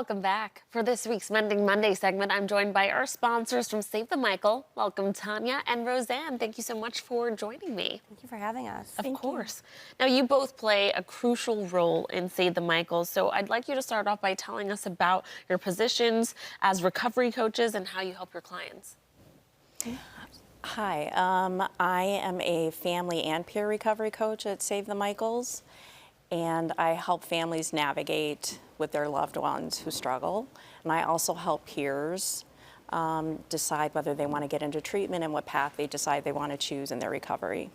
Welcome back. For this week's Mending Monday segment, I'm joined by our sponsors from Save the Michael. Welcome, Tanya and Roseanne. Thank you so much for joining me. Thank you for having us. Of course. Now, you both play a crucial role in Save the Michaels, so I'd like you to start off by telling us about your positions as recovery coaches and how you help your clients. Hi, I am a family and peer recovery coach at Save the Michaels, and I help families navigate with their loved ones who struggle. And I also help peers decide whether they want to get into treatment and what path they decide they want to choose in their recovery.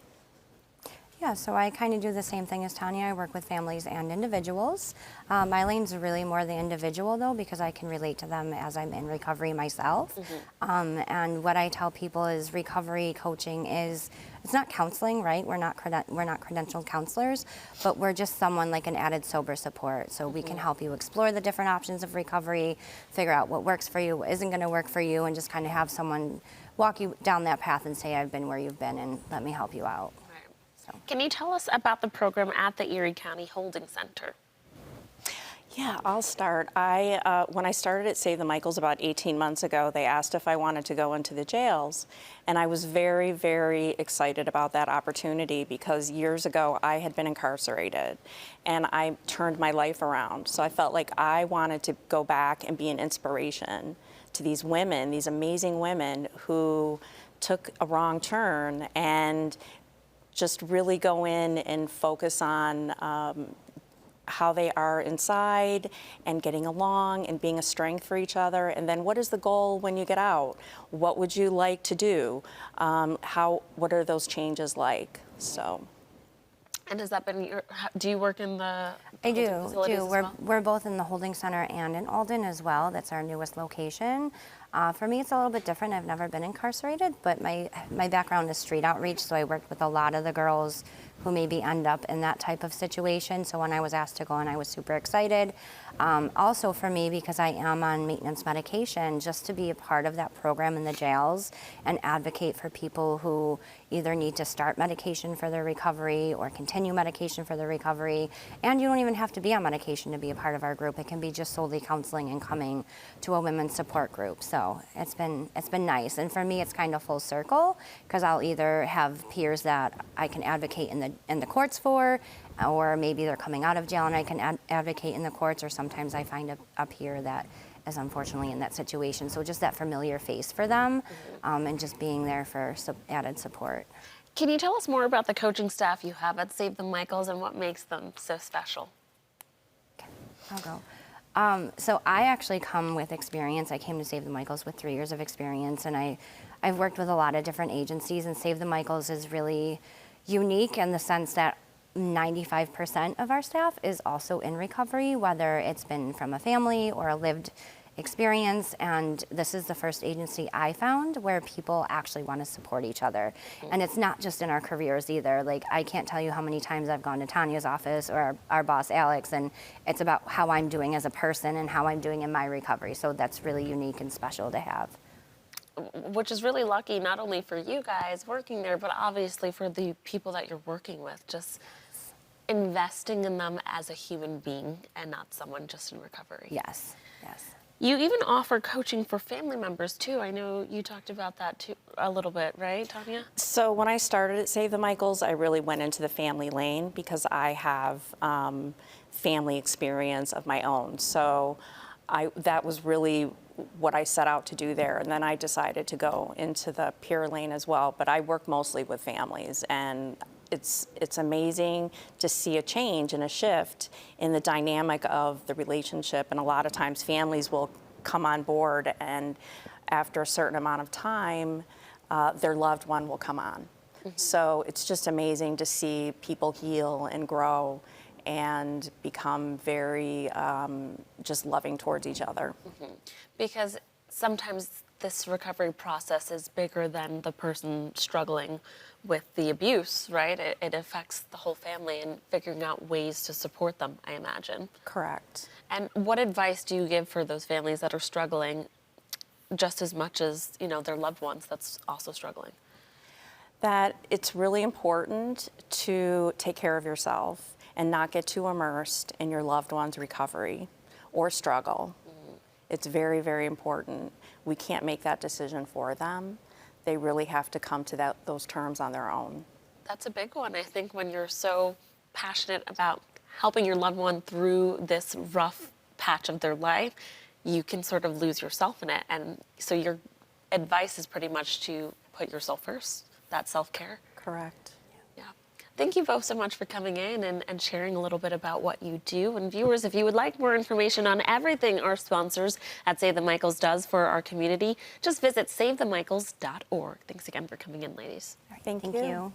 Yeah, so I kind of do the same thing as Tanya. I work with families and individuals. My lane's really more the individual though, because I can relate to them as I'm in recovery myself. And what I tell people is recovery coaching is, it's not counseling, right? We're not credentialed counselors, but we're just someone like an added sober support. So we can help you explore the different options of recovery, figure out what works for you, what isn't gonna work for you, and just kind of have someone walk you down that path and say, I've been where you've been and let me help you out. Can you tell us about the program at the Erie County Holding Center? Yeah, I'll start. When I started at Save the Michaels about 18 months ago, they asked if I wanted to go into the jails. And I was very, very excited about that opportunity because years ago I had been incarcerated and I turned my life around. So I felt like I wanted to go back and be an inspiration to these women, these amazing women who took a wrong turn, and just really go in and focus on how they are inside and getting along and being a strength for each other. And then what is the goal when you get out? What would you like to do? What are those changes like? So. And has that been do you work in the I do. facilities as well? We're both in the holding center and in Alden as well. That's our newest location. For me, it's a little bit different. I've never been incarcerated, but my background is street outreach, so I worked with a lot of the girls who maybe end up in that type of situation. So when I was asked to go in, I was super excited. Also for me, because I am on maintenance medication, just to be a part of that program in the jails and advocate for people who either need to start medication for their recovery or continue medication for their recovery. And you don't even have to be on medication to be a part of our group. It can be just solely counseling and coming to a women's support group. So it's been nice. And for me, it's kind of full circle because I'll either have peers that I can advocate in the courts for, or maybe they're coming out of jail and I can advocate in the courts, or sometimes I find a peer that is unfortunately in that situation. So just that familiar face for them, and just being there for added support. Can you tell us more about the coaching staff you have at Save the Michaels and what makes them so special? Okay, I'll go. So I actually come with experience. I came to Save the Michaels with 3 years of experience, and I've worked with a lot of different agencies, and Save the Michaels is really unique in the sense that 95% of our staff is also in recovery, whether it's been from a family or a lived experience. And this is the first agency I found where people actually want to support each other. And it's not just in our careers either. Like, I can't tell you how many times I've gone to Tanya's office or our boss Alex, and it's about how I'm doing as a person and how I'm doing in my recovery. So that's really unique and special to have. Which is really lucky, not only for you guys working there, but obviously for the people that you're working with, just investing in them as a human being and not someone just in recovery. Yes, yes. You even offer coaching for family members too. I know you talked about that too a little bit, right, Tanya? So when I started at Save the Michaels, I really went into the family lane because I have family experience of my own. So that was really what I set out to do there. And then I decided to go into the peer lane as well. But I work mostly with families, and it's amazing to see a change and a shift in the dynamic of the relationship. And a lot of times families will come on board, and after a certain amount of time, their loved one will come on. So it's just amazing to see people heal and grow and become very just loving towards each other. Because sometimes this recovery process is bigger than the person struggling with the abuse, right? It affects the whole family, and figuring out ways to support them, I imagine. Correct. And what advice do you give for those families that are struggling just as much as, you know, their loved ones that's also struggling? That it's really important to take care of yourself and not get too immersed in your loved one's recovery or struggle. It's very, very important. We can't make that decision for them. They really have to come to those terms on their own. That's a big one. I think when you're so passionate about helping your loved one through this rough patch of their life, you can sort of lose yourself in it. And so your advice is pretty much to put yourself first, that self-care. Correct. Yeah. Thank you both so much for coming in and sharing a little bit about what you do. And viewers, if you would like more information on everything our sponsors at Save the Michaels does for our community, just visit savethemichaels.org. Thanks again for coming in, ladies. Thank Thank you. you.